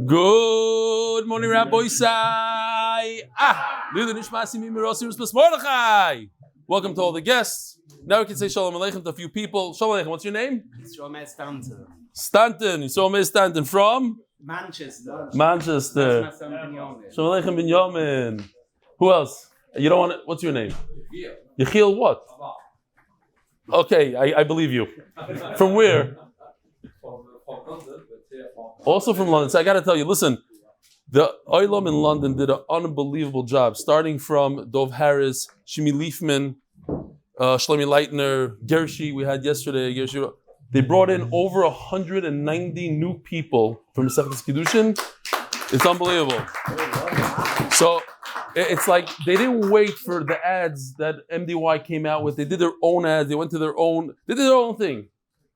Good morning, Rabbi Sai. Mordechai. Welcome to all the guests. Now we can say Shalom Aleichem to a few people. Shalom Aleichem, what's your name? Yisroel Meir Stanton. Stanton. Yisroel Meir Stanton from? Manchester. Manchester. Shalom Aleichem Benyamin. Who else? You don't want to, what's your name? Yechiel what? Okay, I believe you. From where? Also from London. So I got to tell you, listen, the Oilam in London did an unbelievable job, starting from Dov Harris, Shimi Leifman, Shlomi Leitner, Gershi, we had yesterday. Gershi. They brought in over 190 new people from Masechet Kiddushin. It's unbelievable. So it's like they didn't wait for the ads that MDY came out with. They did their own ads. They went to their own. They did their own thing,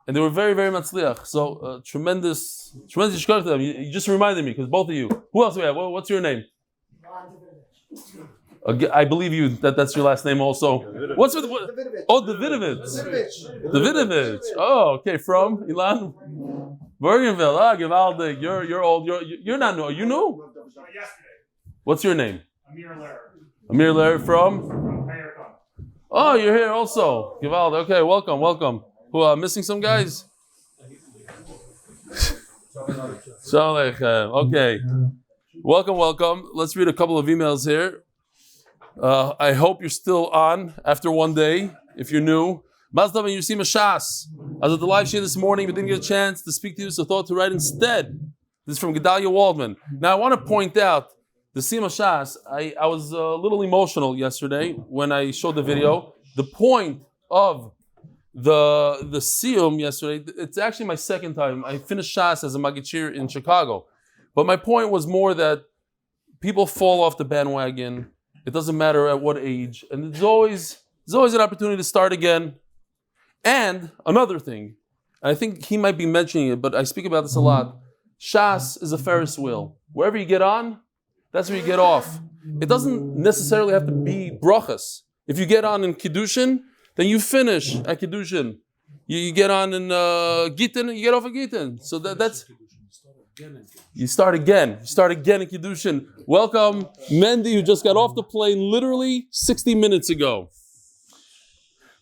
and they were very, very matzliach. So tremendous shkar to them. You just reminded me because both of you. Who else do we have? What's your name? I believe you. That's your last name also. What's with what? Oh, Davidovich. Davidovich. Oh, okay. From Ilan Bergenville. Ah, Givaldik. You're old. You're not new. Are you new? Yesterday. What's your name? Amir Lair. from? Payercon. Oh, you're here also. Givaldik. Okay, welcome. Who missing some guys? Okay. Welcome. Let's read a couple of emails here. I hope you're still on after one day, if you're new. Mazdam and Yusima Shas. I was at the live show this morning, but didn't get a chance to speak to you, so thought to write instead. This is from Gedalia Waldman. Now, I want to point out, the Sima Shas, I was a little emotional yesterday when I showed the video. The point of the Siyum yesterday, it's actually my second time. I finished Shas as a Magichir in Chicago. But my point was more that people fall off the bandwagon. It doesn't matter at what age. And there's always an opportunity to start again. And another thing, I think he might be mentioning it, but I speak about this a lot. Shas is a Ferris wheel. Wherever you get on, that's where you get off. It doesn't necessarily have to be brachas. If you get on in Kiddushin, then you finish at Kiddushin. You get on in Gittin, you get off at Gittin. So that's... You start again in Kiddushin. Welcome, Mendy, who just got off the plane literally 60 minutes ago.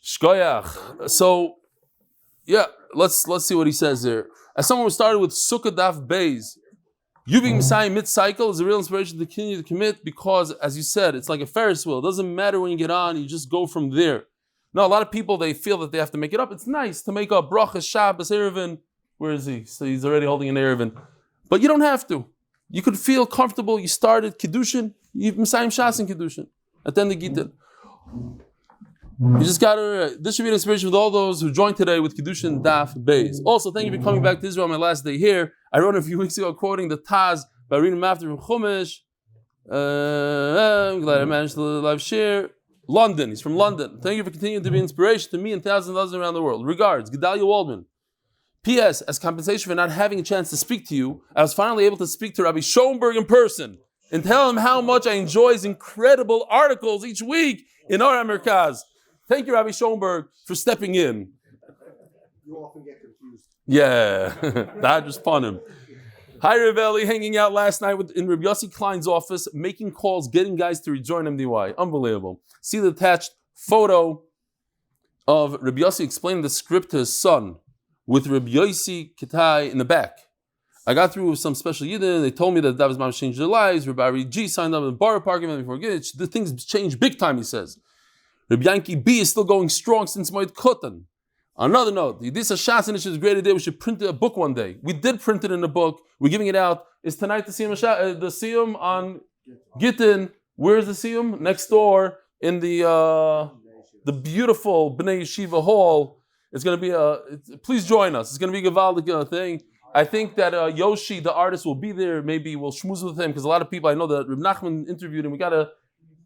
Shkoyach. So, yeah, let's see what he says there. As someone who started with Sukkah Daf Beis, you being Messiah mid-cycle is a real inspiration to continue to commit because, as you said, it's like a Ferris wheel. It doesn't matter when you get on, you just go from there. Now, a lot of people, they feel that they have to make it up. It's nice to make up Bracha, Shabbos, Erevin. Where is he? So he's already holding an Erevin. But you don't have to. You could feel comfortable. You started Kiddushin, you Messiah Shas in Kiddushin. At the end of Gittin. You just got to, this should be an inspiration with all those who joined today with Kiddushin Daf Beis. Also, thank you for coming back to Israel on my last day here. I wrote a few weeks ago quoting the Taz by reading him after from Chumash. I'm glad I managed to live share. London, he's from London. Thank you for continuing to be an inspiration to me and thousands of others around the world. Regards, Gedalia Waldman. P.S. As compensation for not having a chance to speak to you, I was finally able to speak to Rabbi Schoenberg in person and tell him how much I enjoy his incredible articles each week in our Merkaz. Thank you, Rabbi Schoenberg, for stepping in. You often get confused. Yeah, that just fun him. Hi, Rav Eli, hanging out last night in Reb Yossi Klein's office, making calls, getting guys to rejoin MDY. Unbelievable. See the attached photo of Reb Yossi explaining the script to his son with Reb Yossi Kitai in the back. I got through with some special yidden. They told me that Dav's mom changed their lives. Reb Ari G signed up in the Baruch argument before getting it. The things changed big time, he says. Reb Yankee B is still going strong since Moed Kotan. On another note, the Yidisa Shas initiative is a great idea. We should print a book one day. We did print it in a book. We're giving it out. Is tonight the Siyum on Gittin? Where's the Siyum? Next door in the beautiful Bnei Yeshiva Hall. It's going to be please join us. It's going to be a Gavaldik thing. I think that Yoshi, the artist, will be there. Maybe we'll schmooze with him because a lot of people, I know that Reb Nachman interviewed him.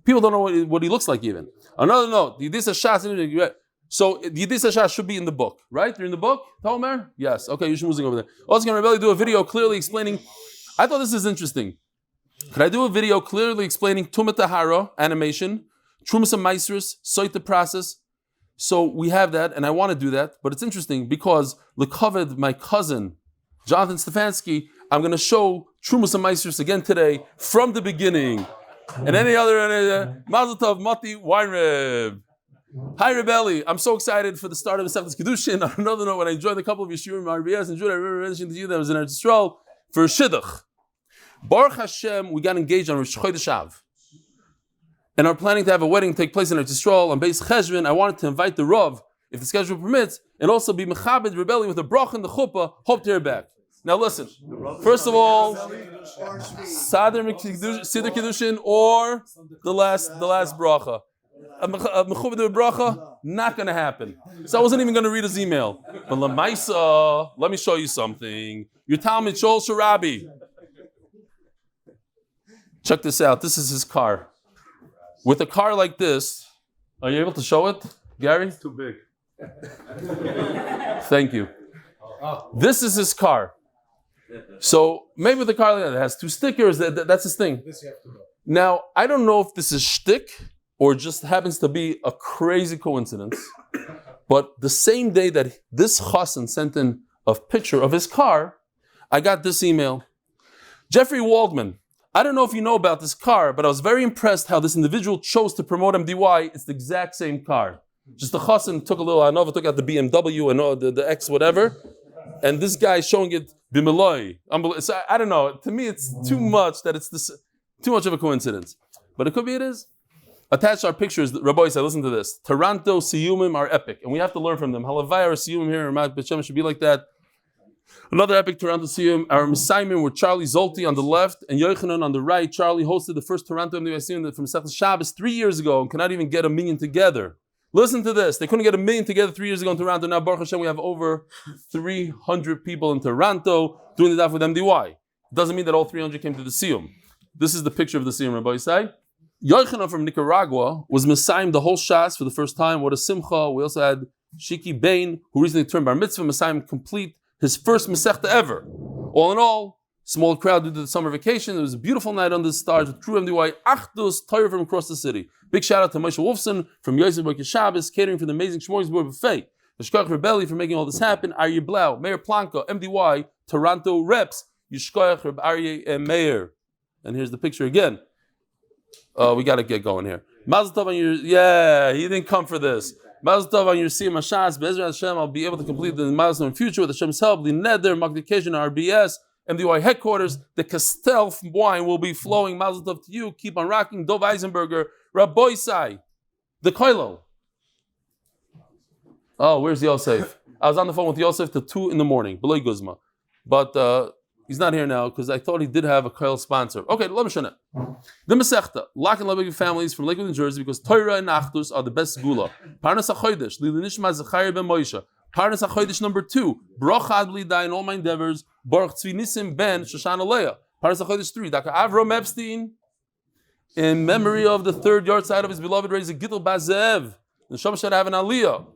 People don't know what he looks like even. Another note, the Yidisa Shas. So the Yidisa Shas should be in the book, right? You're in the book, Tomer? Yes. Okay, you're schmoozing over there. Also, can Reb Eli do a video clearly explaining? I thought this is interesting. Could I do a video clearly explaining Tumat Tahara animation, Trumas and Maisrus, Soita process? So we have that, and I want to do that, but it's interesting because Lekoved, my cousin, Jonathan Stefansky, I'm going to show Trumas and Meisters again today from the beginning. And any other, Mazel Tov, Mati, Weinreb. Hi, Reb Eli. I'm so excited for the start of the DAFing Kidushin. On another note, when I joined a couple of Yisroel Meir Biegeleisen and Judah, I remember mentioning to you that I was in Eretz Yisrael for Shidduch. Baruch Hashem, we got engaged on Rosh Chodesh Av. And are planning to have a wedding take place in Eretz Yisrael on Beis Cheshvan. I wanted to invite the Rav, if the schedule permits, and also be Mechabed Reb Eli with a Bracha in the Chuppah. Hope to hear back. Now listen, first of all, Siddur Kiddushin or the last Bracha. A Mechabed Bracha, not going to happen. So I wasn't even going to read his email. But Lamaisa, let me show you something. Your Talmud Shol Sharabi. Check this out. This is his car. With a car like this, are you able to show it, Gary? Too big. Thank you. This is his car. So maybe with a car like that, it has two stickers. That's his thing. Now, I don't know if this is shtick or just happens to be a crazy coincidence, but the same day that this chassan sent in a picture of his car, I got this email. Jeffrey Waldman, I don't know if you know about this car, but I was very impressed how this individual chose to promote MDY. It's the exact same car. Just the chassan took a little, Anova took out the BMW and the X whatever, and this guy is showing it b'meloi. So I don't know. To me, it's too much that it's too much of a coincidence. But it could be it is. Attached our pictures, Rabbi said, listen to this. Taranto Siyumim are epic, and we have to learn from them. Halavai or Siyumim here in Ramat B'Shem should be like that. Another epic Taranto Siyum, our Messiahim were Charlie Zolti on the left and Yochanan on the right. Charlie hosted the first Taranto MDY Siyum from Sechel Shabbos 3 years ago and cannot even get 1 million together. Listen to this. They couldn't get 1 million together 3 years ago in Toronto. Now, Baruch Hashem, we have over 300 people in Toronto doing the Daf with MDY. Doesn't mean that all 300 came to the Siyum. This is the picture of the Siyum, Rabbi Isai. Yochanan from Nicaragua was Messiahim the whole Shas for the first time. What a simcha. We also had Shiki Bain, who recently turned Bar Mitzvah, Messiahim complete his first Masechta ever. All in all, small crowd due to the summer vacation. It was a beautiful night under the stars with true MDY achdus, torah from across the city. Big shout out to Moshe Wolfson from Yosef Boker Shabbos, catering for the amazing Shmorgasburg buffet. Yishkoach Reb Eli for making all this happen. Aryeh Blau, Mayor Planka, MDY, Toronto reps. Yishkoach Reb Aryeh Meir. And here's the picture again. We got to get going here. Mazel Tov on your, he didn't come for this. Mazel Tov on your Siyum Hashas. Be'ezrat Hashem, I'll be able to complete the milestone in future with Hashem's help. The Neder, Magdication, RBS, MDY headquarters. The Castel wine will be flowing. Mazel Tov to you. Keep on rocking. Dov Eisenberger, Rabbi Sai, the Koilo. Oh, where's Yosef? I was on the phone with Yosef till 2 a.m. B'loi Guzma. But he's not here now because I thought he did have a Koil sponsor. Okay, let me show you. The Masechta, Lak and Lebovic families from Lakewood NJ because torah and achdus are the best segula. Parnas HaChodesh, Leilui Zechraya ben Moshe. Parnas HaChodesh number 2, Bracha ad bli dai in all my endeavors. Baruch Tzvi Nissim ben Shoshana Leah. Parnas HaChodesh 3, Dr. Avrum Epstein, in memory of the 3rd yahrzeit of his beloved Raiza Gitl Zeav. The Shoshana have an Aliyah.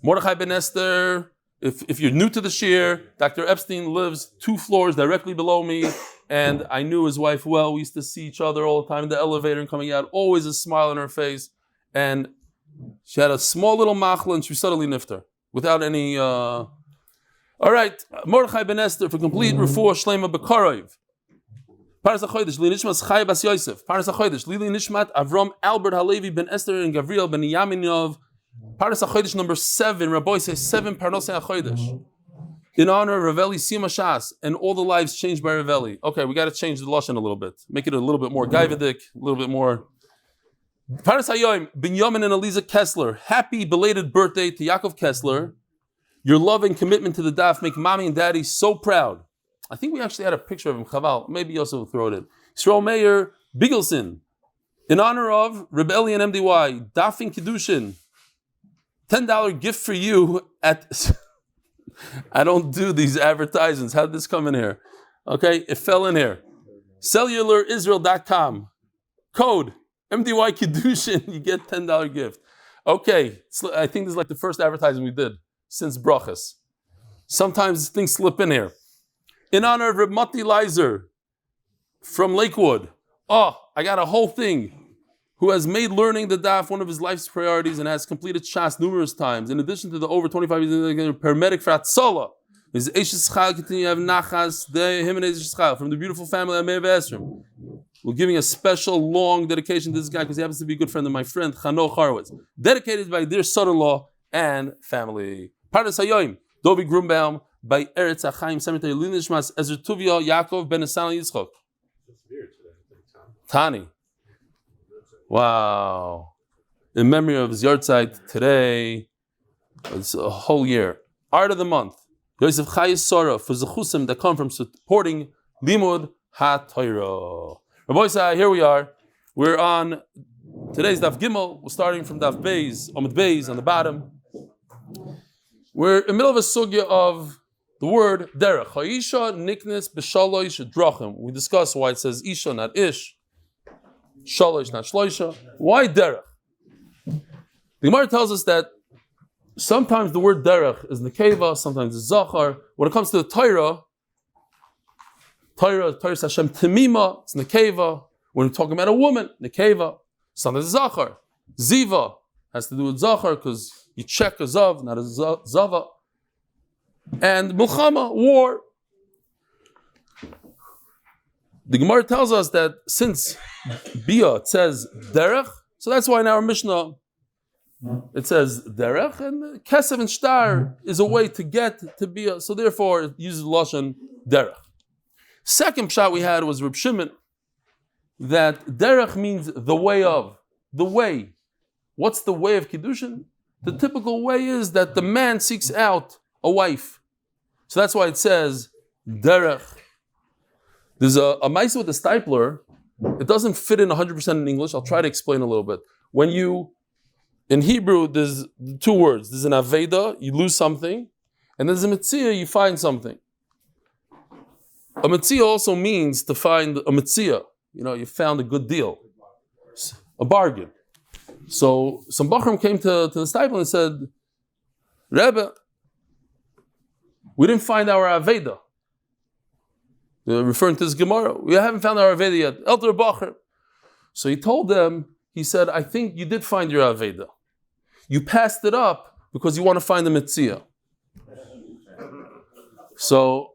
Mordechai ben Esther. If you're new to the shir, Dr. Epstein lives 2 floors directly below me, and I knew his wife well. We used to see each other all the time in the elevator and coming out, always a smile on her face. And she had a small little machla, and she suddenly nifter without any. All right, Mordechai ben Esther for complete Refuah Shalema Bekarov. Parnas HaChodesh, Li Nishmat Zeav bas Yosef. Parnas HaChodesh, Li Nishmat Avrum Albert Halevi ben Esther and Gavriel ben Benyamin. Parnas HaChodesh number 7. Rabbi says 7 Parnas HaChodesh. In honor of Rav Eli Siyum Hashas and all the lives changed by Rav Eli. Okay, we got to change the lashon a little bit, make it a little bit more gaivadik, a little bit more. Parnas Hayoim, Benyamin and Aliza Kessler. Happy belated birthday to Yaakov Kessler. Your love and commitment to the daf make mommy and daddy so proud. I think we actually had a picture of him. Chaval, maybe Yosef will throw it in. Yisroel Meir Biegeleisen. In honor of Reb Eli and MDY, DAFing Kidushin. $10 gift for you at. I don't do these advertisements. How did this come in here? Okay, it fell in here. CellularIsrael.com. Code MDY Kiddushin. You get $10 gift. Okay, I think this is like the first advertisement we did since Brachas. Sometimes things slip in here. In honor of Reb Mati Leiser from Lakewood. Oh, I got a whole thing. Who has made learning the daf one of his life's priorities and has completed shas numerous times. In addition to the over 25 years paramedic for Atzola, His Eishes Chal continue to have Nachas, him and Eishes Chal, from the beautiful family of Meir Esther. We're giving a special long dedication to this guy because he happens to be a good friend of my friend, Chano Charwitz. Dedicated by their son-in-law and family. Parnas Hayoim, Dovi Grumbaum, by Eretz Achaim Cemetery, Linishmas, Ezer Tuvia, Yaakov, Ben Asal, Yitzchok. Tani. Wow. In memory of his yahrzeit today, it's a whole year. Art of the month. Yosef Chayes Sora for Zechusim that come from supporting Limud HaTorah. Rabbi Isai, here we are. We're on today's Daf Gimel. We're starting from Daf Beis, Amud Beis on the bottom. We're in the middle of a sugya of the word derech. Ha'isha niknes b'shalosh drachim. We discussed why it says isha, not ish. Shalosh, not shloisha. Why derech? The Gemara tells us that sometimes the word derech is nekeva, sometimes it's zachar. When it comes to the torah Hashem temima, it's nekeva. When we're talking about a woman, nekeva. Sometimes it's zachar. Ziva has to do with zachar because you check a zav, not a zava. And milchama, war. The Gemara tells us that since bia it says derech, so that's why in our Mishnah it says derech, and kesef and shtar is a way to get to bia, so therefore it uses lashon derech. Second pshat we had was Reb Shimon, that derech means the way of, the way. What's the way of Kiddushin? The typical way is that the man seeks out a wife. So that's why it says derech. There's a ma'aseh with a stipler. It doesn't fit in 100% in English. I'll try to explain a little bit. In Hebrew, there's two words. There's an aveda, you lose something, and there's a metzia, you find something. A metzia also means to find a metzia. You found a good deal, a bargain. So some Bachram came to the stipler and said, Rebbe, we didn't find our aveda. They're referring to this Gemara. We haven't found our aveda yet. Elder Bachram. So he told them, he said, I think you did find your aveda. You passed it up because you want to find the metzia. So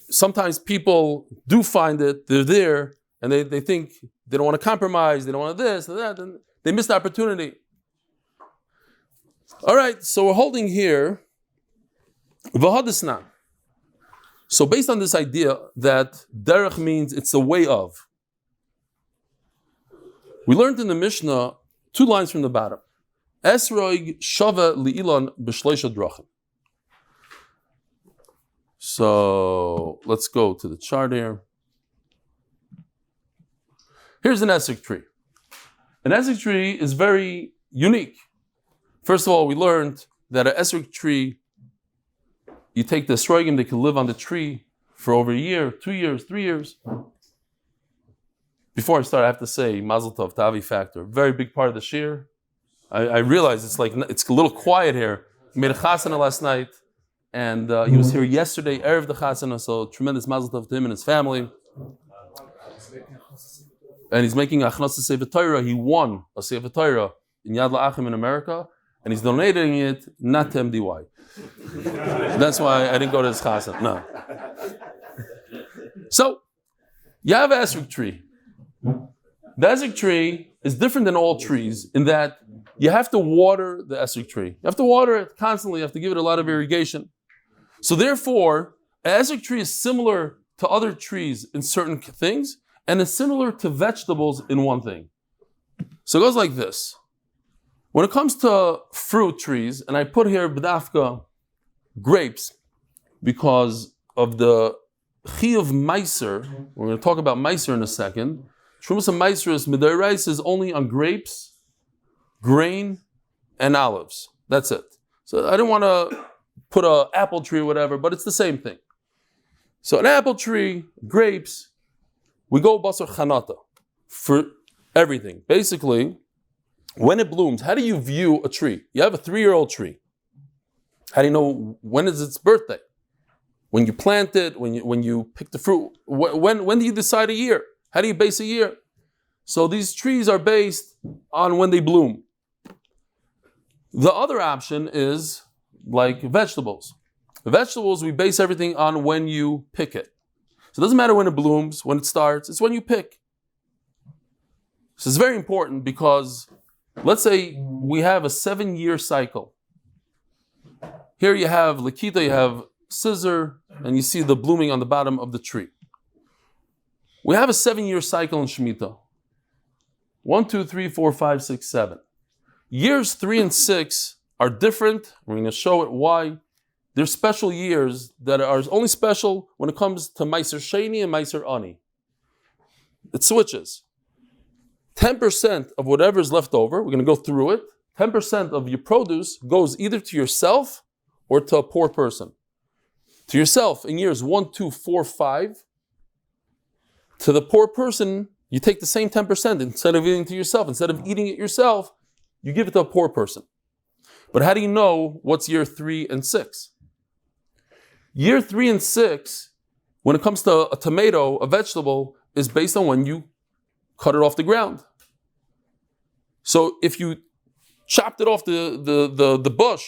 sometimes people do find it, they're there, and they think they don't want to compromise, they don't want this and that, and they missed the opportunity. All right, so we're holding here V'hadisnan. So based on this idea that derech means it's the way of, we learned in the Mishnah 2 lines from the bottom. Esroig shava li'ilan b'shleisha drachim. So let's go to the chart here. Here's an esrog tree. An esrog tree is very unique. First of all, we learned that an esrog tree, you take the esrogim, they can live on the tree for over a year, 2 years, 3 years. Before I start, I have to say, Mazel Tov, Tavi factor, very big part of the shir. I realize it's a little quiet here. He made a chasana last night, and he was here yesterday, erev the chasana, so tremendous Mazel Tov to him and his family. And he's making achdus Sefer Torah. He won a Sefer Torah in Yad La'achim in America, and he's donating it not to MDY. That's why I didn't go to his chasana. No. So, you have an esrog tree. The esrog tree is different than all trees in that you have to water the esrog tree. You have to water it constantly. You have to give it a lot of irrigation. So therefore, an esrog tree is similar to other trees in certain things, and is similar to vegetables in one thing. So it goes like this. When it comes to fruit trees, and I put here b'dafka grapes because of the chiyuv meiser. We're going to talk about meiser in a second. Trumas and meiser is midayrais is only on grapes, grain, and olives. That's it. So I didn't want to put an apple tree or whatever, but it's the same thing. So an apple tree, grapes, we go basar chanata for everything. Basically, when it blooms, how do you view a tree? You have a 3-year-old tree. How do you know when is its birthday? When you plant it, when you pick the fruit, when do you decide a year? How do you base a year? So these trees are based on when they bloom. The other option is like vegetables. The vegetables, we base everything on when you pick it. So it doesn't matter when it blooms, when it starts, it's when you pick. So it's very important because let's say we have a 7-year cycle. Here you have Lakita, you have scissor, and you see the blooming on the bottom of the tree. We have a 7-year cycle in Shemitah. 1, 2, 3, 4, 5, 6, 7. Years 3 and 6 are different. We're going to show it why. They're special years that are only special when it comes to Meiser Sheni and Meiser Ani. It switches. 10% of whatever is left over, we're going to go through it. 10% of your produce goes either to yourself or to a poor person. To yourself in years 1, 2, 4, 5. To the poor person, you take the same 10%. Instead of eating to yourself, instead of eating it yourself, you give it to a poor person. But how do you know what's year 3 and 6? Year 3 and 6, when it comes to a tomato, a vegetable, is based on when you cut it off the ground. So if you chopped it off the bush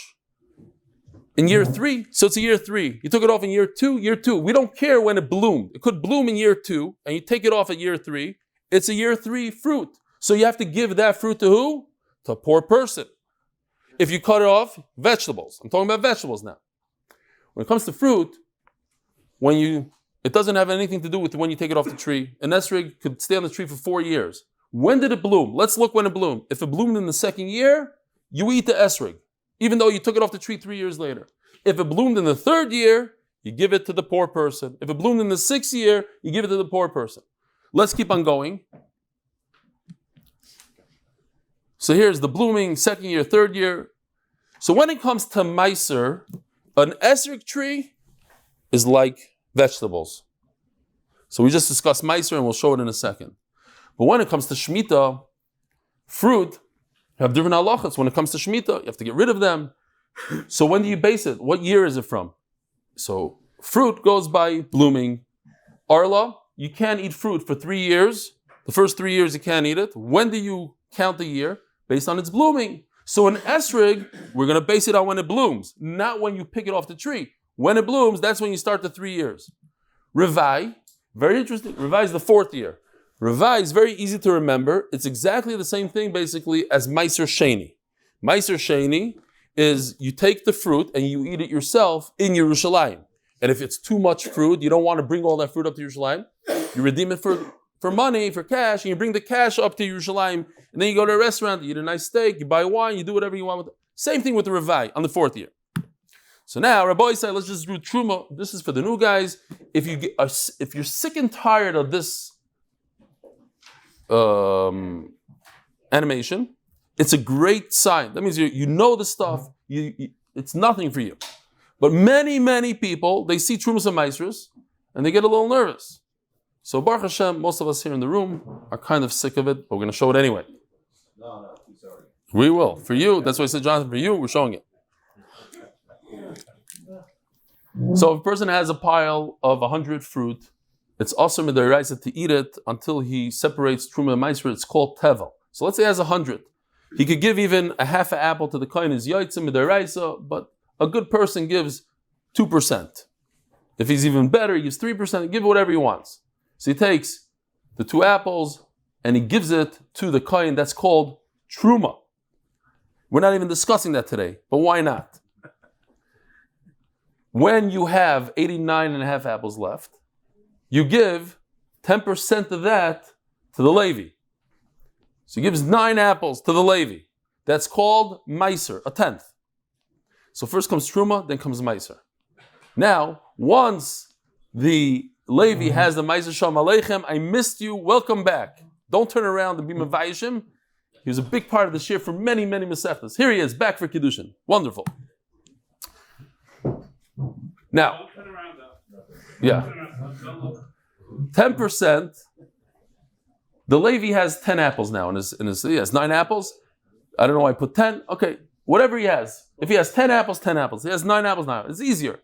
in year 3, so it's a year 3. You took it off in year 2, We don't care when it bloomed. It could bloom in year 2, and you take it off at year 3. It's a year 3 fruit. So you have to give that fruit to who? To a poor person. If you cut it off, vegetables. I'm talking about vegetables now. When it comes to fruit, it doesn't have anything to do with when you take it off the tree. An esrog could stay on the tree for 4 years. When did it bloom? Let's look when it bloomed. If it bloomed in the 2nd year, you eat the esrog, even though you took it off the tree 3 years later. If it bloomed in the 3rd year, you give it to the poor person. If it bloomed in the 6th year, you give it to the poor person. Let's keep on going. So here's the blooming, 2nd year, 3rd year. So when it comes to Meiser, an esrog tree is like vegetables. So we just discussed Meiser and we'll show it in a second. But when it comes to Shemitah, fruit have different halachas. When it comes to Shemitah, you have to get rid of them. So when do you base it? What year is it from? So fruit goes by blooming. Arla, you can't eat fruit for 3 years. The first 3 years you can't eat it. When do you count the year? Based on its blooming. So in esrog, we're going to base it on when it blooms, not when you pick it off the tree. When it blooms, that's when you start the 3 years. Revai, very interesting. Revai is the 4th year. Revai is very easy to remember. It's exactly the same thing basically as Meiser Sheni. Meiser Sheni is you take the fruit and you eat it yourself in Yerushalayim. And if it's too much fruit, you don't want to bring all that fruit up to Yerushalayim. You redeem it for money, for cash, and you bring the cash up to Yerushalayim. And then you go to a restaurant, you eat a nice steak, you buy wine, you do whatever you want with it. Same thing with the Revai on the 4th year. So now, Rabbi said, let's just do Truma. This is for the new guys. If you're sick and tired of this animation, it's a great sign. That means you know the stuff. It's nothing for you. But many, many people, they see Trumas and Meisers, and they get a little nervous. So Baruch Hashem, most of us here in the room are kind of sick of it, but we're going to show it anyway. No, sorry. We will. For you, that's why I said, Jonathan, for you, we're showing it. So if a person has a pile of 100 fruit, it's also midiraisa to eat it until he separates Truma and Meiser. It's called Tevel. So let's say he has 100. He could give even a half an apple to the kohen as yahrzeit midiraisa, but a good person gives 2%. If he's even better, he gives 3%, give whatever he wants. So he takes the 2 apples and he gives it to the kohen. That's called Truma. We're not even discussing that today, but why not? When you have 89.5 apples left, you give 10% of that to the Levi. So he gives 9 apples to the Levi. That's called Meiser, a 10th. So first comes Truma, then comes Meiser. Now, once the Levi has the Meiser Shalom Aleichem, I missed you, welcome back. Don't turn around and be Mevayishim. He was a big part of the shir for many, many Masechtas. Here he is, back for Kiddushin. Wonderful. Now, yeah, 10%. The Levi has 10 apples now he has 9 apples. I don't know why I put 10. Okay, whatever he has. If he has 10 apples, 10 apples. He has 9 apples now. It's easier.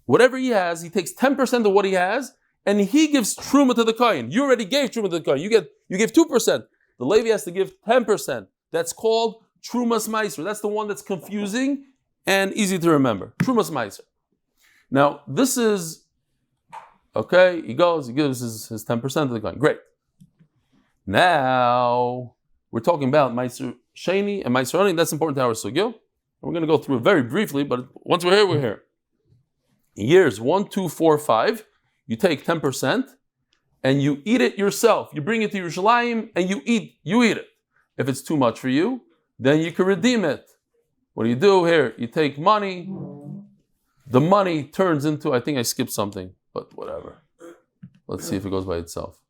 Whatever he has, he takes 10% of what he has, and he gives truma to the kohen. You already gave truma to the kohen. You give 2%. The Levi has to give 10%. That's called trumas meiser. That's the one that's confusing and easy to remember. Trumas meiser. Now, this is, okay, he gives his 10% to the coin. Great. Now, we're talking about Meiser Sheni and Meiser Ani. That's important to our sugya. We're going to go through it very briefly, but once we're here, we're here. In years 1, 2, 4, 5, you take 10% and you eat it yourself. You bring it to Yerushalayim and you eat it. If it's too much for you, then you can redeem it. What do you do here? You take money. The money turns into, I think I skipped something, but whatever. Let's see if it goes by itself.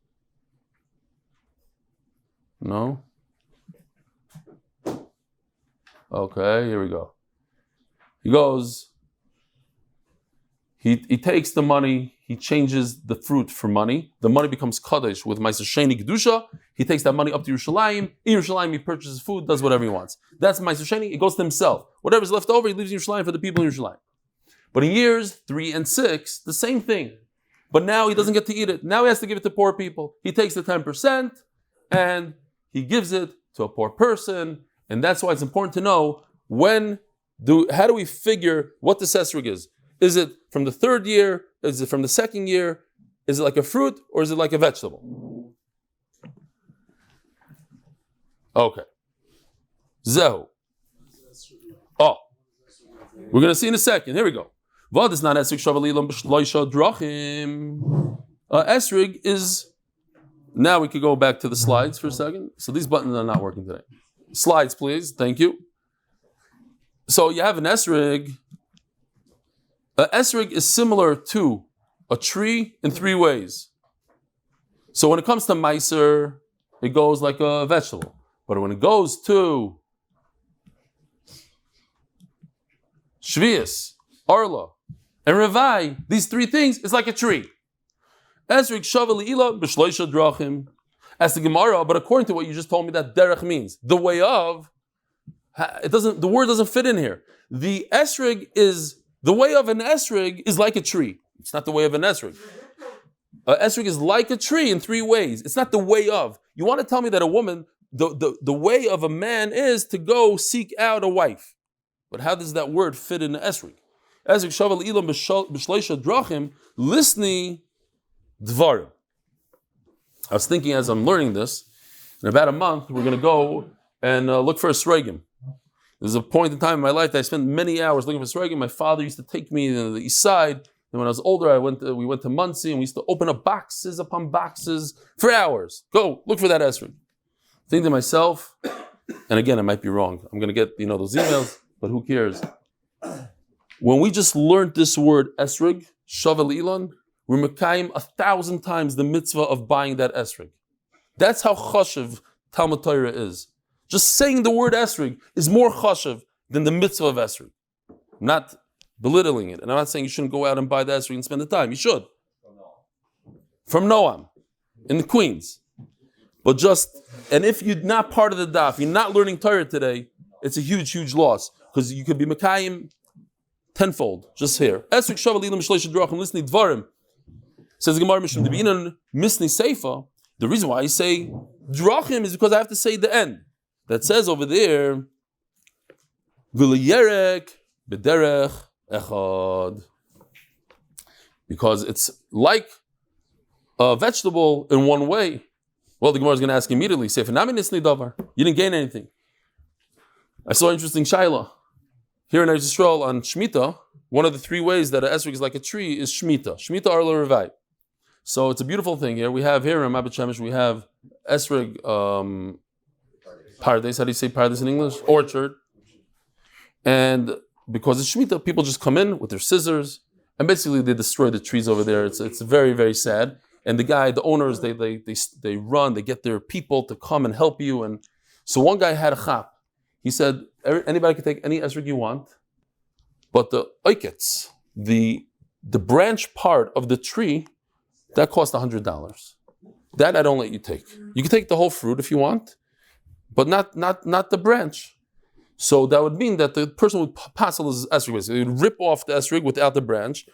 No? Okay, here we go. He goes, he takes the money, he changes the fruit for money. The money becomes Kaddish with Meiser Sheni Kedusha. He takes that money up to Yerushalayim. In Yerushalayim, he purchases food, does whatever he wants. That's Meiser Sheni. It goes to himself. Whatever's left over, he leaves in Yerushalayim for the people in Yerushalayim. But in years 3 and 6, the same thing. But now he doesn't get to eat it. Now he has to give it to poor people. He takes the 10% and he gives it to a poor person. And that's why it's important to know how do we figure what the sesrig is? Is it from the 3rd year? Is it from the 2nd year? Is it like a fruit or is it like a vegetable? Okay. Zehu. Oh. We're going to see in a second. Here we go. Esrig is, now we could go back to the slides for a second. So these buttons are not working today. Slides, please. Thank you. So you have an esrig. An esrig is similar to a tree in 3 ways. So when it comes to meiser, it goes like a vegetable. But when it goes to Shvius, Arla, and Revai, these 3 things, it's like a tree. Esrig Shavali Ila B'shloisha Drachim. As the Gemara, but according to what you just told me, that derech means the way of. The word doesn't fit in here. The way of an esrig is like a tree. It's not the way of an esrig. Esrig is like a tree in 3 ways. It's not the way of. You want to tell me that a woman, the way of a man is to go seek out a wife. But how does that word fit in esrig? Esrig shaval ilam b'shleisha drachim lisni dvarim. I was thinking as I'm learning this, in about a month, we're going to go and look for a sregim. There's a point in time in my life that I spent many hours looking for sregim. My father used to take me to the east side. And when I was older, we went to Muncie and we used to open up boxes upon boxes for hours. Go, look for that esrig. Think to myself, and again, I might be wrong. I'm going to get those emails, but who cares? When we just learned this word esrig, shavel ilan, we're mekayim 1,000 times the mitzvah of buying that esrig. That's how chashiv Talmud Torah is. Just saying the word esrig is more chashiv than the mitzvah of esrig. I'm not belittling it. And I'm not saying you shouldn't go out and buy the esrig and spend the time. You should. From Noam, in the Queens. But and if you're not part of the daf, you're not learning Torah today, it's a huge, huge loss. Because you could be mekayim tenfold, just here. Esrig shaval ilam shleisha drachim lisni dvarim. Says the Gemara Mishum Debinan Misni Seifa. The reason why I say drachim is because I have to say the end. That says over there, V'liyerek b'derech echad. Because it's like a vegetable in one way. Well, the Gemara is going to ask immediately, say, you didn't gain anything. I saw an interesting shaila. Here in Yisroel on Shemitah, one of the 3 ways that an esrog is like a tree is Shemitah. Shemitah Arla Revai. So it's a beautiful thing here. We have here in Mabit Shemesh, we have esrog paradise. How do you say paradise in English? Orchard. And because it's Shemitah, people just come in with their scissors and basically they destroy the trees over there. It's very, very sad. And the owners, they run, they get their people to come and help you. And so one guy had a chap. He said, anybody can take any esrog you want, but the oikets, the branch part of the tree, that costs $100. That I don't let you take. You can take the whole fruit if you want, but not the branch. So that would mean that the person would passel his esrog. They would rip off the esrog without the branch,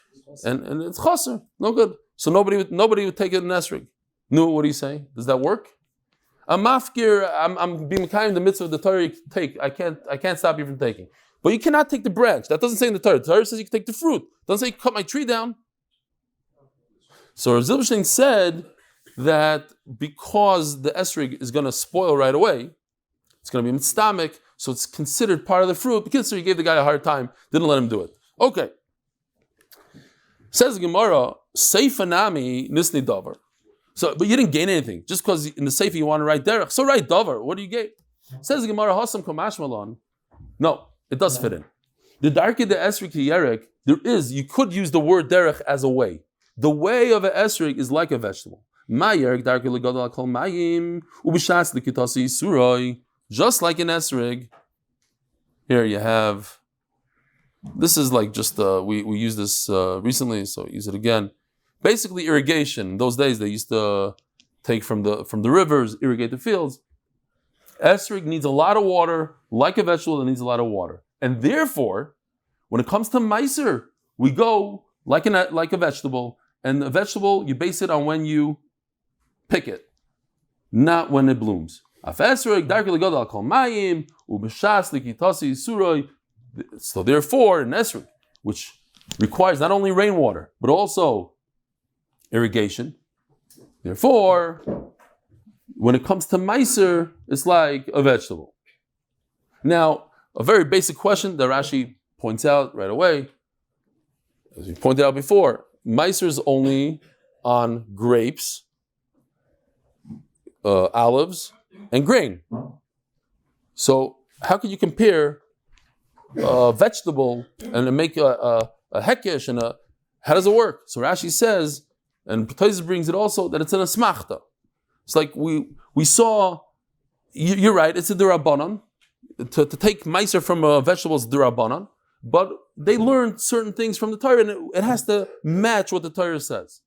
and it's chaser, no good. So nobody would take it in esrog. No, what do you say? Does that work? I'm mafkir. I'm being kind of the mitzvah of the Torah you take. I can't stop you from taking. But you cannot take the branch. That doesn't say in the Torah. The Torah says you can take the fruit. It doesn't say cut my tree down. So Rav Zilberstein said that because the esrig is going to spoil right away, it's going to be mitztamik, so it's considered part of the fruit. Because he gave the guy a hard time, didn't let him do it. Okay. Says the Gemara, Seifa Nami Nisni Davar. So, but you didn't gain anything. Just because in the Seifa you want to write derech. So write Davar. What do you gain? Says the Gemara, Hasam Kamash Malon. No, it does fit in. The darki the esrig yerek, you could use the word derech as a way. The way of an esrig is like a vegetable. Just like an esrig. Here you have. This is like just we used this recently, so use it again. Basically, irrigation. In those days, they used to take from the rivers, irrigate the fields. Esrig needs a lot of water, like a vegetable that needs a lot of water, and therefore, when it comes to meiser, we go like a vegetable. And a vegetable, you base it on when you pick it, not when it blooms. So therefore, an esrog, which requires not only rainwater, but also irrigation. Therefore, when it comes to meiser, it's like a vegetable. Now, a very basic question that Rashi points out right away, as we pointed out before, meiser is only on grapes, olives, and grain. So how can you compare a vegetable and make a hekesh and how does it work? So Rashi says, and Ptaisis brings it also, that it's an asmachta. It's like we saw, you're right, it's a derabanan. To take meiser from a vegetable is derabanan. But they learned certain things from the Torah, and it has to match what the Torah says.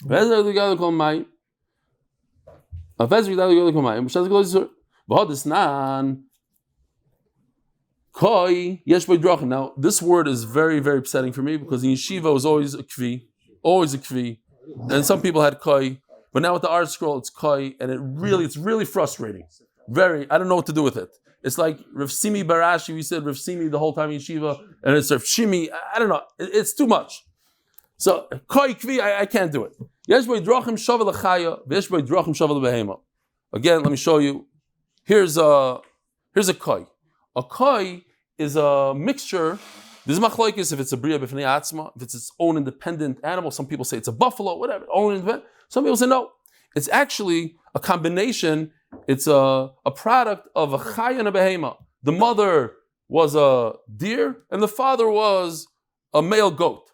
Now, this word is very, very upsetting for me because in yeshiva it was always a kvi, and some people had koi, but now with the art scroll it's koi, and it's really frustrating. I don't know what to do with it. It's like Rav Simi Barashi, we said Rav Simi the whole time in yeshiva, and it's Rav Shimi, I don't know, it's too much. So, koi kvi, I can't do it. Again, let me show you. Here's a koi. A koi is a mixture. This is machlokes if it's a bria b'fnei atzma, if it's its own independent animal. Some people say it's a buffalo, whatever, own independent. Some people say no. It's actually a combination. It's a product of a chaya and a behema. The mother was a deer and the father was a male goat.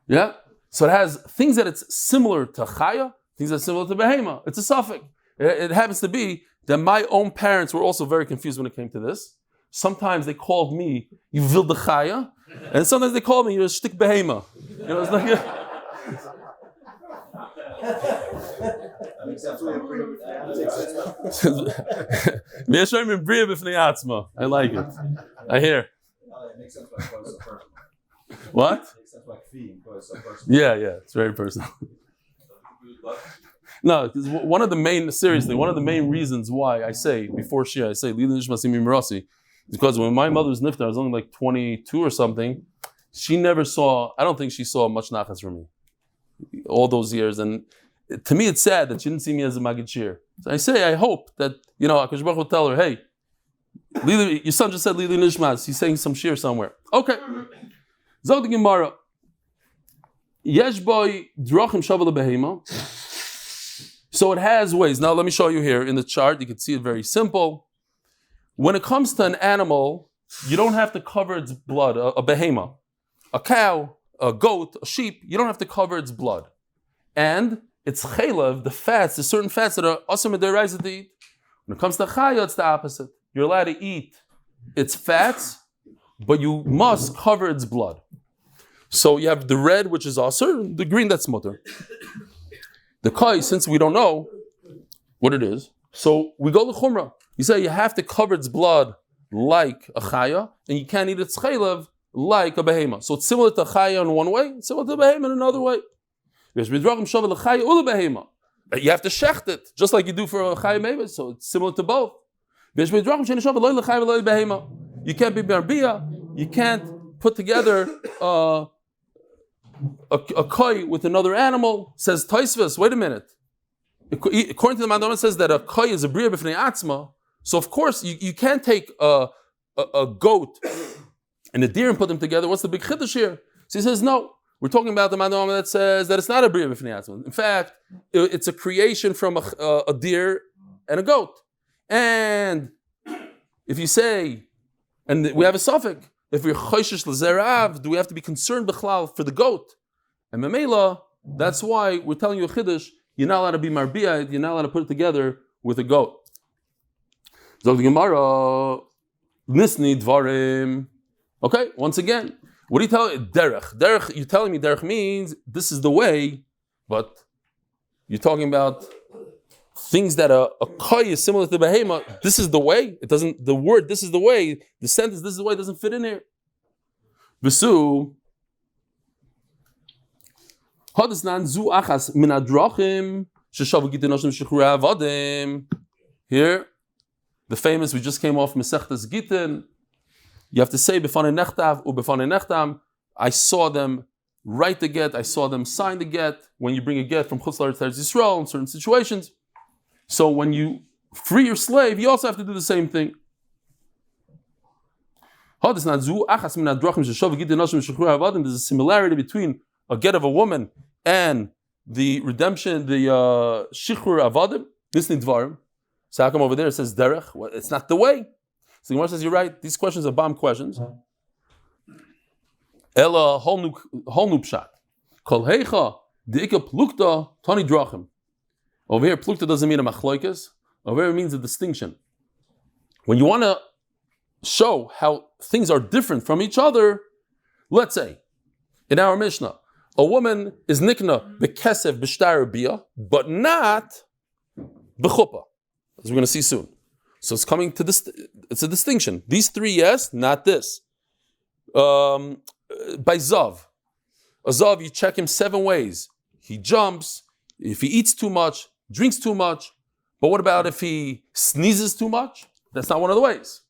Yeah? So it has things that it's similar to chaya, things that are similar to behema. It's a suffix. It happens to be that my own parents were also very confused when it came to this. Sometimes they called me, you wilde chaya, and sometimes they called me, you're a shtik behema. You know, it's like... I like it. I hear. What? Yeah, it's very personal. No, because one of the main reasons why I say, before Shia, I say, Leilui Nishmas Imi Mirasi, is because when my mother was niftar, I was only like 22 or something, I don't think she saw much nachas from me. All those years, and to me it's sad that she didn't see me as a Magid Shir. So I hope that, HaKadosh Baruch will tell her, hey, your son just said Leilui Nishmas, he's saying some shir somewhere. Okay. Zog the Gemara. Yesh boy drachim shavel behema. So it has ways. Now let me show you here in the chart. You can see it very simple. When it comes to an animal, you don't have to cover its blood. A behema, a cow, a goat, a sheep, you don't have to cover its blood. And it's chaylev, the fats, there's certain fats that are asur midiraisa to eat. When it comes to chaya, it's the opposite. You're allowed to eat its fats, but you must cover its blood. So you have the red, which is asur, the green, that's mutter. The kai, since we don't know what it is, so we go to chumrah. You say you have to cover its blood like a chaya, and you can't eat its chaylev like a behema. So it's similar to chaya in one way, it's similar to behema in another way. You have to shecht it, just like you do for a chaya meva, so it's similar to both. You can't be Marbia, you can't put together a koi with another animal. Says Taisvus, wait a minute. According to the Mandama, it says that a koi is a bria b'fnei atzma. So of course you can't take a goat and a deer and put them together. What's the big chiddush here? So he says no. We're talking about the Mandama that says that it's not a bria b'fnei atzma. In fact, it's a creation from a deer and a goat. And if you say, and we have a suffix, if we're choishish l'zerav, do we have to be concerned b'chlal for the goat? And memela, that's why we're telling you a chiddush. You're not allowed to be marbiyah. You're not allowed to put it together with a goat. Zog the Gemara, nisni dvarim. Okay, once again, what do you tell derech? Derech, you're telling me derech means this is the way, but you're talking about things that a koi is similar to behema. This is the way. It doesn't. The word "this is the way," the sentence "this is the way" doesn't fit in here. V'su hadasnan zu achas min adrachim sheshavu gitinoshim shechura avadim. Here, the famous we just came off Masechtas Gittin. You have to say b'fanei nechtav u b'fanei nechtam. I saw them write the get. I saw them sign the get. When you bring a get from Chutz La'aretz Yisrael in certain situations. So when you free your slave, you also have to do the same thing. There's a similarity between a get of a woman and the redemption, the shichur avadim. This nidvarim. So how come over there it says derech? Well, it's not the way. So the Gemara says you're right. These questions are bomb questions. Ella whole new pshat. Kol heicha deika plukta tani drachim. Over here, plukta doesn't mean a machloikas. Over here, it means a distinction. When you want to show how things are different from each other, let's say, in our Mishnah, a woman is nikna bekesef b'shtar bia, but not b'chuppah, as we're going to see soon. So it's coming to this. It's a distinction. These three, yes, not this. By Zeav, a Zeav, you check him 7 ways. He jumps. If he eats too much, drinks too much. But what about if he sneezes too much? That's not one of the ways.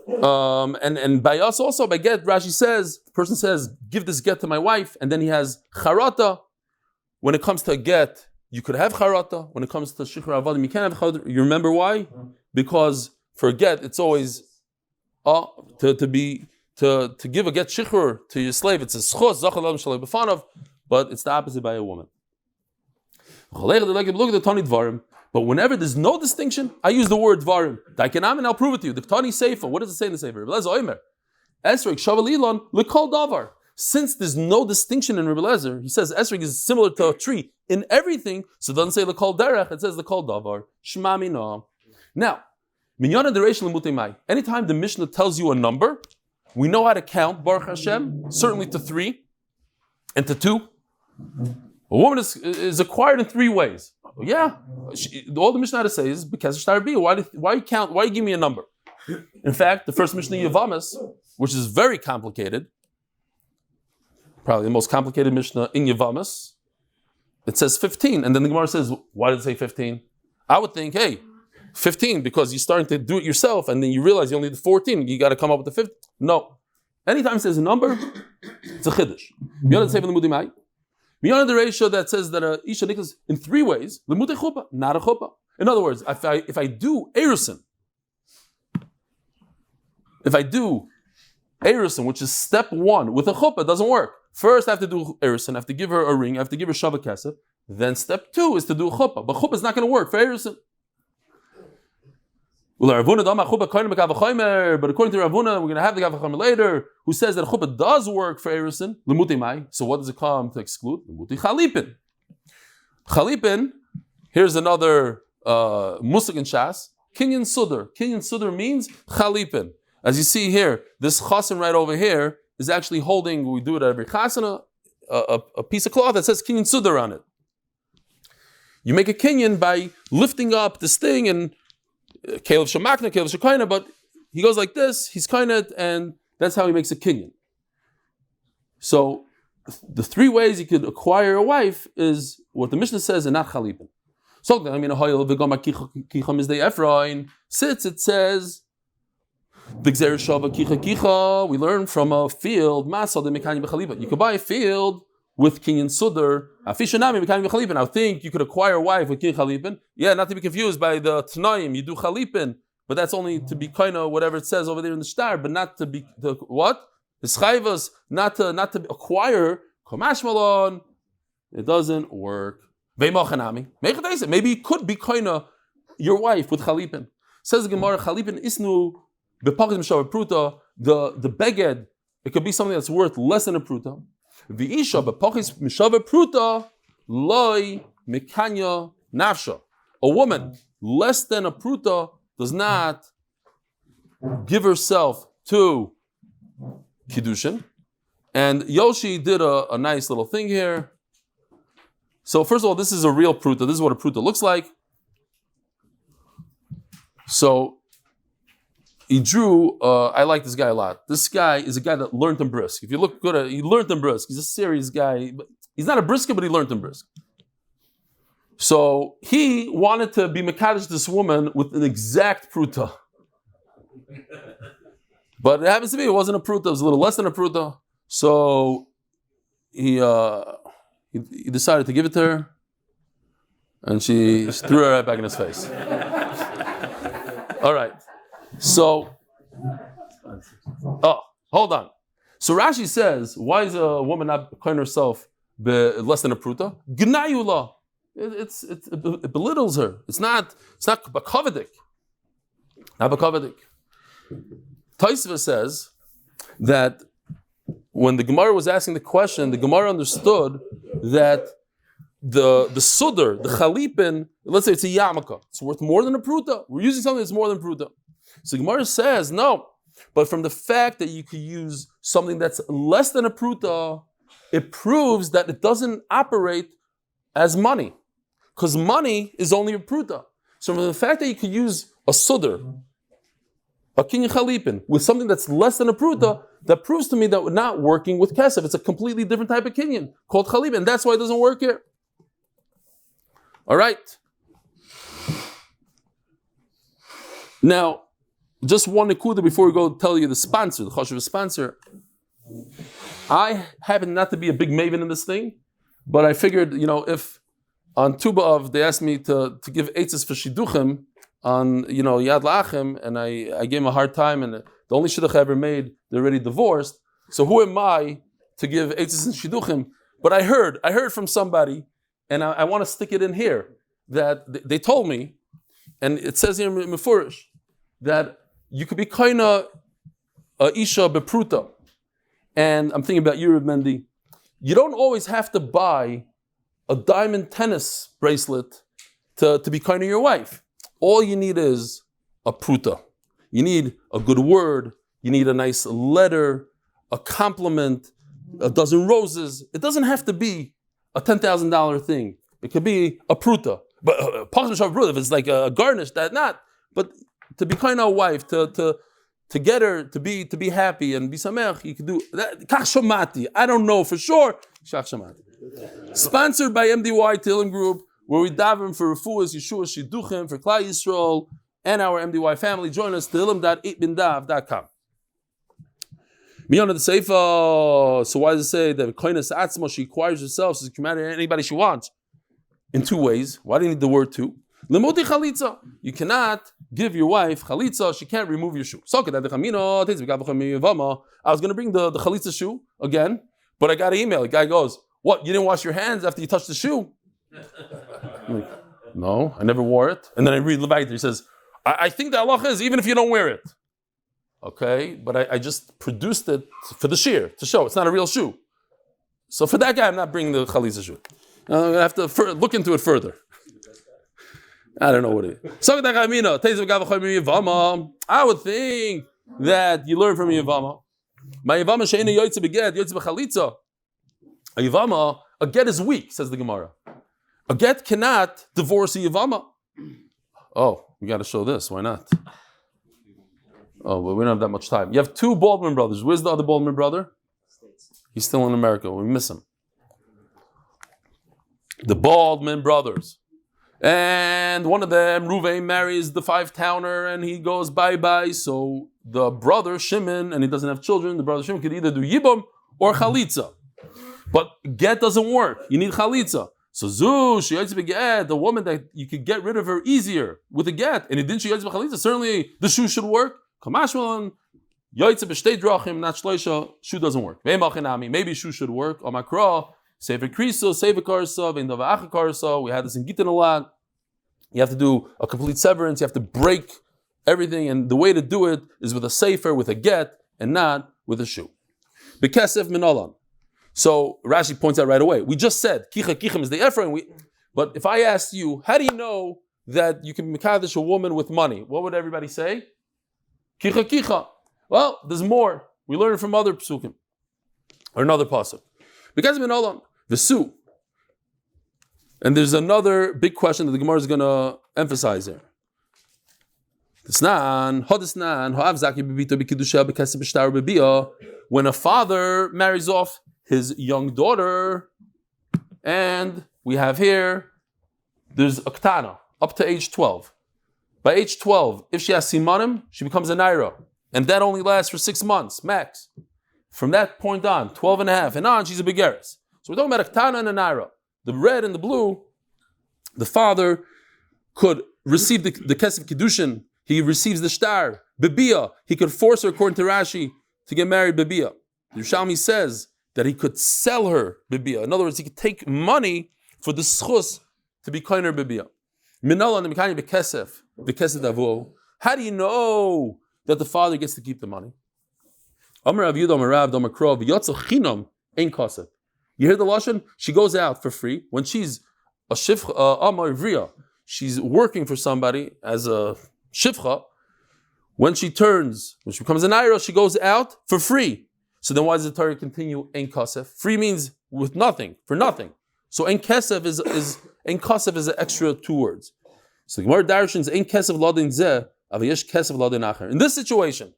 And by us also, by get, Rashi says, the person says, give this get to my wife, and then he has charata. When it comes to a get, you could have charata. When it comes to shichur avadim, you can't have charata. You remember why? Because for a get, it's always to give a get shichur to your slave. It's a schos zachal adam shalei b'fanav, but it's the opposite by a woman. But whenever there's no distinction, I use the word dvarim. Daikenamin, and I'll prove it to you. The Tani Seifa, what does it say in the Seifa? Rebelezer Omer, Esrik Shavalilon lekol davar. Since there's no distinction in Rebelezer, he says Esrik is similar to a tree in everything, so it doesn't say lekol derech, it says lekol davar. Shma mina. Now, minyana dereish lemutemai. Anytime the Mishnah tells you a number, we know how to count Baruch Hashem, certainly to 3 and to 2. A woman is acquired in 3 ways. Yeah, all the Mishnah had to say is because Shtarbi. Why count? Why give me a number? In fact, the first Mishnah Yavamas, which is very complicated, probably the most complicated Mishnah in Yavamas, it says 15, and then the Gemara says, why did it say 15? I would think, hey, 15 because you're starting to do it yourself, and then you realize you only did 14. You got to come up with the 15. No, anytime it says a number, it's a chiddush. Beyond the ratio that says that Isha Niklas in 3 ways, lemutei chuppah, not a chuppah. In other words, if I do erusin, which is step 1 with a chuppah, it doesn't work. First, I have to do erusin, I have to give her a ring, I have to give her shava kesef. Then step 2 is to do a chuppah, but chuppah is not going to work for erusin. But according to Ravuna, we're going to have the Gavacham later, who says that chuppah does work for erusin, lemutei mai. So what does it come to exclude? Lemutei chalipin. Chalipin, here's another musik in Shas, kinyan sudar. Kinyan sudar means chalipin. As you see here, this chasen right over here is actually holding, we do it at every chasana, a piece of cloth that says kinyan sudar on it. You make a kinyan by lifting up this thing and Kalev Shamakna, Kalev Shakaina, but he goes like this, he's kind and that's how he makes a kinyan. So the 3 ways you could acquire a wife is what the Mishnah says and not chalipin. So since it says we learn from a field. You could buy a field with kinyan sudar. Now think you could acquire a wife with kinyan chalipin. Yeah, not to be confused by the tanaim. You do chalipin, but that's only to be kind of whatever it says over there in the star, but not to be the what? The schayvas, not to acquire. It doesn't work. Maybe it could be kind of your wife with chalipin. Says the Gemara, chalipin isnu bepachim mishav pruta. The beged, it could be something that's worth less than a pruta. V'isha bepachim mishav pruta loy mekanya nafsha. A woman less than a pruta does not give herself to Kiddushin. And Yoshi did a nice little thing here. So first of all, this is a real pruta. This is what a pruta looks like. So he drew, I like this guy a lot. This guy is a guy that learned in brisk. If you look good at it, he learned in brisk. He's a serious guy. But he's not a brisker, but he learned in brisk. So he wanted to be mekadosh this woman with an exact pruta. But it happens to be, it wasn't a pruta. It was a little less than a pruta. So he decided to give it to her, and she threw it right back in his face. All right. So, hold on. So Rashi says, why is a woman not calling herself less than a pruta? Gnayula. It belittles her. It's not bakavedik. Not bakavedik. Tosfos says that when the Gemara was asking the question, the Gemara understood that the sudar, the chalipin, let's say it's a yamaka, it's worth more than a pruta. We're using something that's more than pruta. So the Gemara says, no, but from the fact that you could use something that's less than a pruta, it proves that it doesn't operate as money. Because money is only a pruta. So from the fact that you could use a sudar, a kinyan chalipin, with something that's less than a pruta, that proves to me that we're not working with kesef. It's a completely different type of kinyan called chalipin, and that's why it doesn't work here. All right. Now, just one nekuda before we go tell you the sponsor, the chashuv sponsor. I happen not to be a big maven in this thing, but I figured, if on Tu B'Av they asked me to give eitzes for shiduchim on, Yad La'achem, and I gave him a hard time, and the only shidduch I ever made, they're already divorced. So who am I to give eitzes and shiduchim? But I heard from somebody, and I want to stick it in here, that they told me, and it says here in Mefurish, that you could be kinda isha bepruta. And I'm thinking about you, Reb Mendy. You don't always have to buy a diamond tennis bracelet to be kinda your wife. All you need is a pruta. You need a good word. You need a nice letter, a compliment, a dozen roses. It doesn't have to be a $10,000 thing. It could be a pruta. But if it's like a garnish, that not. But to be kind of a wife, to get her to be happy and be samech, you could do that. Kach shomati. I don't know for sure. Shach shomati. Sponsored by MDY Tillim Group, where we daven for Refuah, Yeshua, Shiduchim, for Klal Yisrael, and our MDY family. Join us, tillim.8bindav.com. Miyana the Seifa. So why does it say that Koines Atzma, she acquires herself, she can marry anybody she wants? In two ways. Why do you need the word two? Lemoti chalitza. You cannot give your wife chalitza, she can't remove your shoe. I was going to bring the chalitza shoe again, but I got an email. The guy goes, what, you didn't wash your hands after you touched the shoe? I'm like, no, I never wore it. And then I read Leviathan, he says, I think the halacha is even if you don't wear it. Okay, but I just produced it for the shear, to show it's not a real shoe. So for that guy, I'm not bringing the chalitza shoe. I'm going to have to look into it further. I don't know what it is. I would think that you learn from Yavama. My Yavama she'ena yoytze beged, yoytze b'chalitza. A Yavama, a get is weak, says the Gemara. A get cannot divorce a Yavama. Oh, we got to show this. Why not? Oh, but we don't have that much time. You have two Baldwin brothers. Where's the other Baldwin brother? He's still in America. We miss him. The Baldwin brothers. And one of them, Ruvain, marries the 5-towner and he goes bye-bye. So the brother, Shimon, and he doesn't have children, the brother Shimon could either do Yibam or Chalitza. But get doesn't work. You need Chalitza. So Zu, she yotze beget, the woman that you could get rid of her easier with a get, and it didn't she yotze b'chalitza, certainly the shoe should work. Kamashmalan, yotze b'shtei drachim, not shleisha, shoe doesn't work. Maybe shoe should work. On Makra, save a kriso, save a karsa, v'indava acha karsa. We had this in Gittin a lot. You have to do a complete severance. You have to break everything, and the way to do it is with a sefer, with a get, and not with a shoe. Bekesef minolan. So Rashi points out right away. We just said kicha kichem is the Ephraim. But if I asked you, how do you know that you can mekadesh a woman with money? What would everybody say? Kicha kicha. Well, there's more. We learn it from other psukim or another pasuk. Because minolam v'su. And there's another big question that the Gemara is going to emphasize here. When a father marries off his young daughter, and we have here, there's a ktana, up to age 12. By age 12, if she has simanim, she becomes a naira. And that only lasts for 6 months, max. From that point on, 12 and a half, and on, she's a begeres. So we're talking about a ktana and a naira. The red and the blue, the father could receive the kesef Kiddushin. He receives the shtar, bebia. He could force her, according to Rashi, to get married bebia. The Yerushalmi says that he could sell her bebia. In other words, he could take money for the schus to be koiner bebia. Minala nemikani bekesef, bekesef davo. How do you know that the father gets to keep the money? Amar Rav Yudah, Amar Rav, Amar Krov, Yotzel Chinam ein kasef. You hear the lashon? She goes out for free when she's a shifcha, Amar Ivriya. She's working for somebody as a shifcha. When she becomes an ira, she goes out for free. So then why does the Torah continue ein kasef? Free means with nothing, for nothing. So ein kasef is an extra 2 words. So the Gemara Darshans ein kasef ladin zeh, avayesh kasef ladin acher. In this situation,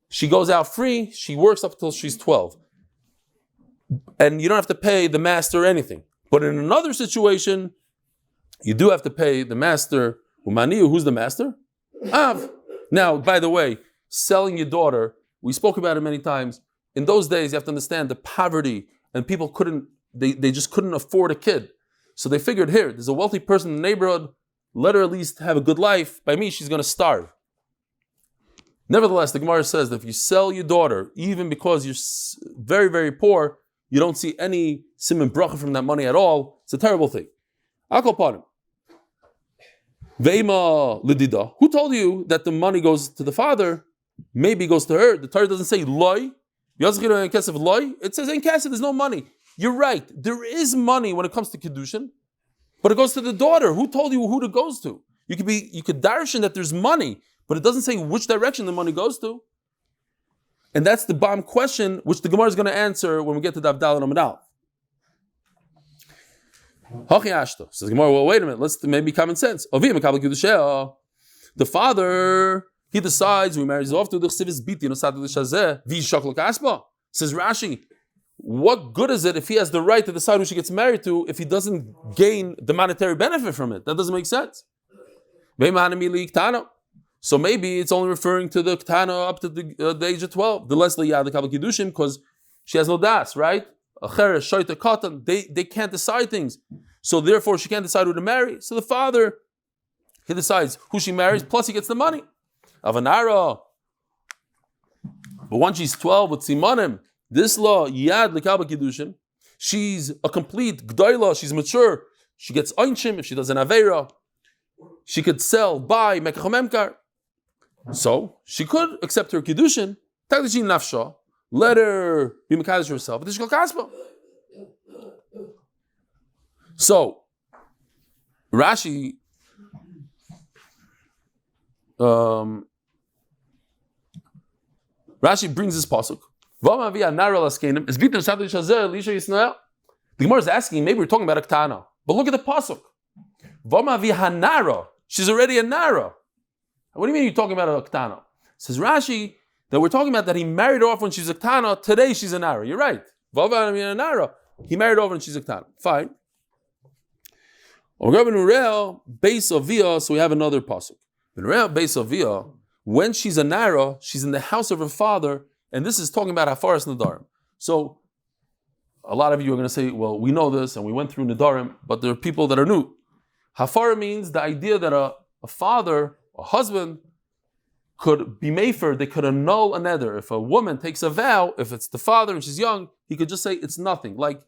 she goes out free, she works up until she's 12. And you don't have to pay the master anything. But in another situation, you do have to pay the master. Umaniyu, who's the master? Av. Now, by the way, selling your daughter, we spoke about it many times. In those days, you have to understand the poverty, and people they just couldn't afford a kid. So they figured, here, there's a wealthy person in the neighborhood, let her at least have a good life. By me, she's going to starve. Nevertheless, the Gemara says that if you sell your daughter, even because you're very, very poor, you don't see any siman bracha from that money at all, it's a terrible thing. I'll call upon him. Ve'ima lidida. Who told you that the money goes to the father? Maybe it goes to her. The Torah doesn't say loy. It says in kesef, there's no money. You're right. There is money when it comes to Kiddushin, but it goes to the daughter. Who told you who it goes to? You could darshan that there's money, but it doesn't say which direction the money goes to. And that's the bomb question, which the Gemara is going to answer when we get to Daf Daled Amud Aleph. Says Gemara, well, wait a minute, let's maybe common sense. The father, he decides we marry off to the chsivis biti says Rashi, what good is it if he has the right to decide who she gets married to if he doesn't gain the monetary benefit from it? That doesn't make sense. So maybe it's only referring to the ktana up to the age of 12. The less Leah, the Kidushin, because she has no das, right? They can't decide things. So therefore she can't decide who to marry. So the father, he decides who she marries, plus he gets the money. Avanara. But once she's 12 with simanim, this law, yad l'kabel Kiddushin, she's a complete g'dayla, she's mature. She gets einshim if she does an aveira. She could sell, buy, make a chomemkar. So she could accept her Kiddushin, takdashin nafsha, let her be mekadesh herself, but this is kaspa. So Rashi brings this pasuk. The Gemara is asking, maybe we're talking about a ktana, but look at the pasuk. She's already a nara. What do you mean you're talking about a ktana? Says Rashi that we're talking about that he married her off when she's a ktana. Today she's a nara. You're right. He married her off when she's a ktana. Fine. So we have another pasuk. When she's a nara, she's in the house of her father, and this is talking about hafaras nadarim. So a lot of you are going to say, well, we know this and we went through nadarim, but there are people that are new. Hafara means the idea that a father, a husband, could be mefer, they could annul a neder. If a woman takes a vow, if it's the father and she's young, he could just say it's nothing. Like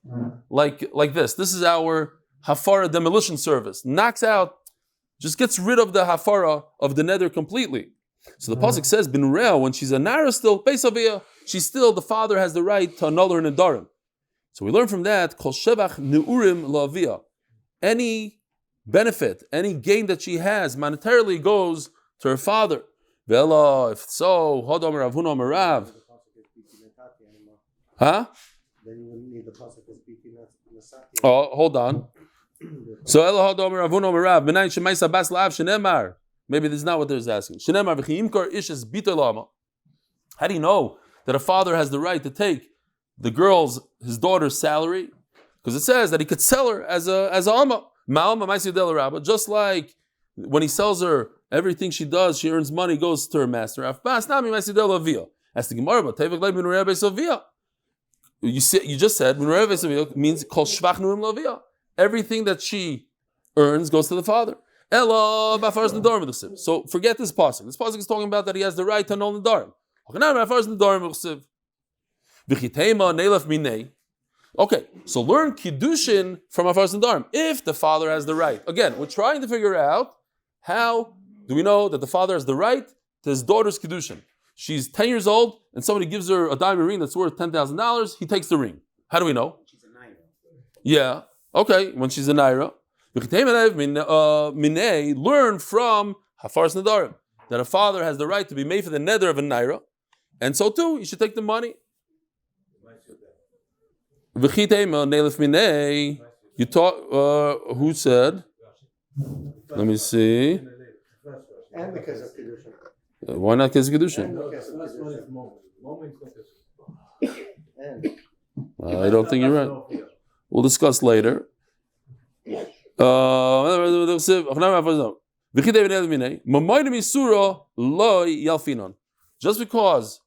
this. This is our hafara demolition service. Knocks out, just gets rid of the hafara of the neder completely. So the pasuk says, bin re'ah, when she's a nara still, beisaviyah, she's still, the father has the right to annul her nedarim. So we learn from that, kol shevach neurim la'aviyah. Any benefit, any gain that she has monetarily goes to her father. Vela, if so, hodom Rav Huna Marav. Huh? Then you wouldn't need the pasuk as beating Nasati. Oh, hold on. So Ela hodom Rav Huna Marav. Benayin shemaisa bas la'av shenemar. Maybe this is not what they're asking. Shenemar v'chiyimkar ishes bita lama. How do you know that a father has the right to take the girl's, his daughter's salary? Because it says that he could sell her as a alma. Ma'alma ma'isi del rabba. Just like when he sells her, everything she does, she earns money, goes to her master. As the Gemara, you just said means kol shvach nurim lavia. Everything that she earns goes to the father. So forget this pasuk. This pasuk is talking about that he has the right to annul nedarim. Okay, so learn Kiddushin from Hafaras Nedarim. If the father has the right. Again, we're trying to figure out how do we know that the father has the right to his daughter's Kiddushin. She's 10 years old and somebody gives her a diamond ring that's worth $10,000. He takes the ring. How do we know? She's a naira. Yeah, okay, when she's a naira. Learn from Hafaras Nedarim that a father has the right to be made for the neder of a naira. And so too, you should take the money. You taught, who said? Let me see. And because of Kiddushin. Why not Kesef Kidushin? I don't think you're right. We'll discuss later. Just because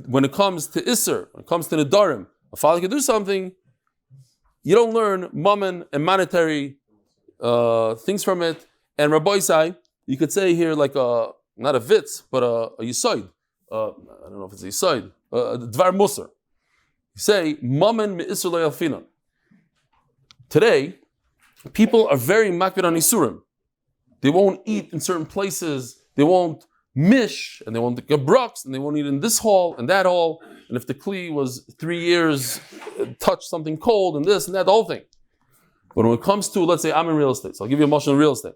when it comes to Isser, when it comes to Nedarim, a father can do something, you don't learn mammon and monetary things from it. And Rabbi Isai, you could say here like not a vitz, but a yisoid. I don't know if it's a yisoid. Dvar Musar. You say, mammon me'isr le'alfinon. Today, people are very makbid on Isurim. They won't eat in certain places. They won't mish, and they won't get brooks, and they won't eat in this hall and that hall. And if the kli was 3 years, touch something cold and this and that, the whole thing. But when it comes to, let's say, I'm in real estate, so I'll give you a motion in real estate.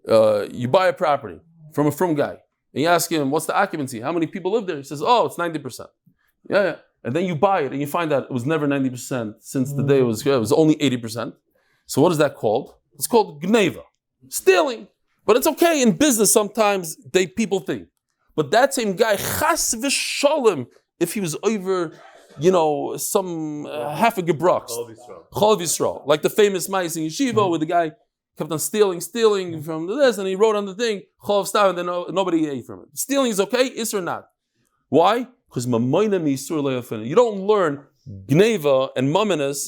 You buy a property from a frum guy, and you ask him, what's the occupancy? How many people live there? He says, oh, it's 90%. Yeah. And then you buy it, and you find out it was never 90% since the day it was only 80%. So what is that called? It's called gneva, stealing. But it's okay in business sometimes, people think. But that same guy, chas v'sholem, if he was over, some half a gebrach, Chol Yisrael, like the famous mice in Yeshiva, where the guy kept on stealing from this, and he wrote on the thing, Chol Stav, and then nobody ate from it. Stealing is okay, is or not? Why? Because you don't learn gneva and mumminess.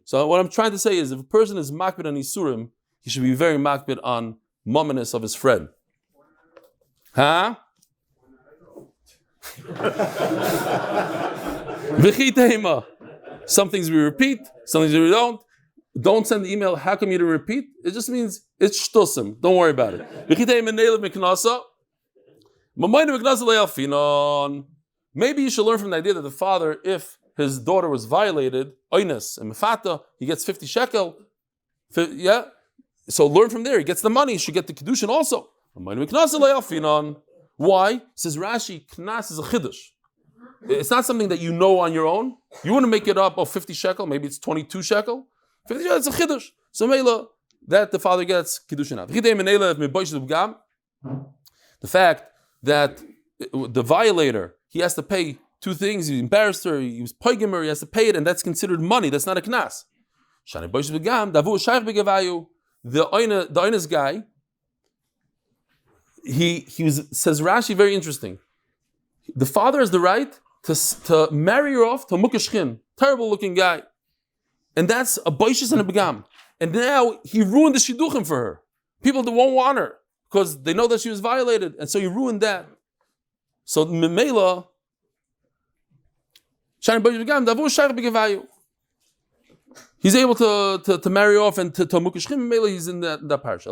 So what I'm trying to say is, if a person is makbid on Isurim, he should be very makbid on mumminess of his friend. Huh? Some things we repeat, some things we don't. Don't send the email, how come you didn't repeat? It just means it's shtusim. Don't worry about it. Maybe you should learn from the idea that the father, if his daughter was violated, oines and mefata, he gets 50 shekel. Yeah? So learn from there. He gets the money. He should get the Kiddushin also. Why? Says Rashi, knas is a chiddush. It's not something that you know on your own. You want to make it up of 50 shekel, maybe it's 22 shekel. 50 shekel, it's a chiddush. So Mela, that the father gets Kiddushin out. The fact that the violator, he has to pay two things. He embarrassed her, he was poigamer, he has to pay it, and that's considered money. That's not a knas. Shani Boish Begam, Davu Shaykh Begevayu. The Oines guy, he says Rashi, very interesting. The father has the right to marry her off to Mukashkin, terrible looking guy. And that's a Boishis and a Begam. And now he ruined the Shidduchim for her. People that won't want her because they know that she was violated. And so he ruined that. So Memela, Shani Boish Begam, Davu Shaykh Begevayu. He's able to marry off and to Mukashchim Mele, he's in that parsha.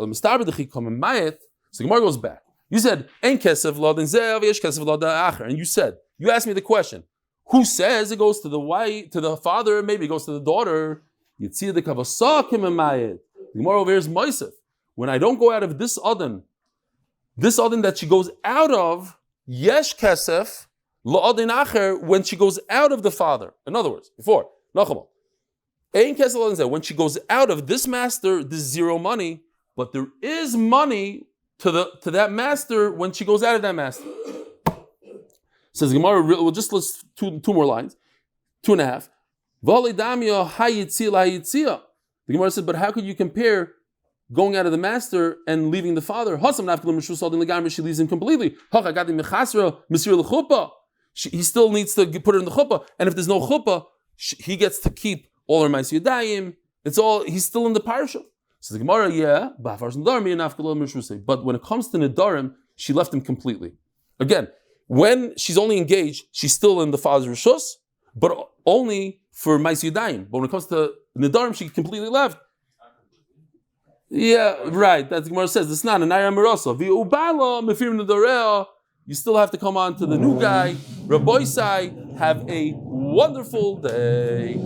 So Gemara goes back. You said, Ein kesef lo den Zeav, yesh kesef lo den acher. And you asked me the question. Who says it goes to the wife, to the father, maybe it goes to the daughter? You'd see the kavasakim emayet. The Gemara over here is Moisef. When I don't go out of this Adon that she goes out of, yesh kesef lo den acher, when she goes out of the father. In other words, before, Nachabal. When she goes out of this master, there's zero money, but there is money to that master when she goes out of that master. Says Gemara, we'll just list two more lines, 2.5. The Gemara said, but how could you compare going out of the master and leaving the father? She leaves him completely. He still needs to put her in the chuppah, and if there's no chuppah, he gets to keep all her ma'aseh yadayim. It's all, he's still in the parsha. So the Gemara, but when it comes to Nedarim, she left him completely. Again, when she's only engaged, she's still in the father's rishus, but only for ma'aseh yadayim. But when it comes to Nedarim, she completely left. Yeah, right. That's the Gemara says. It's not an ayam merasa. V'ubala mefir nedareah. You still have to come on to the new guy. Rabbi Isai, have a wonderful day.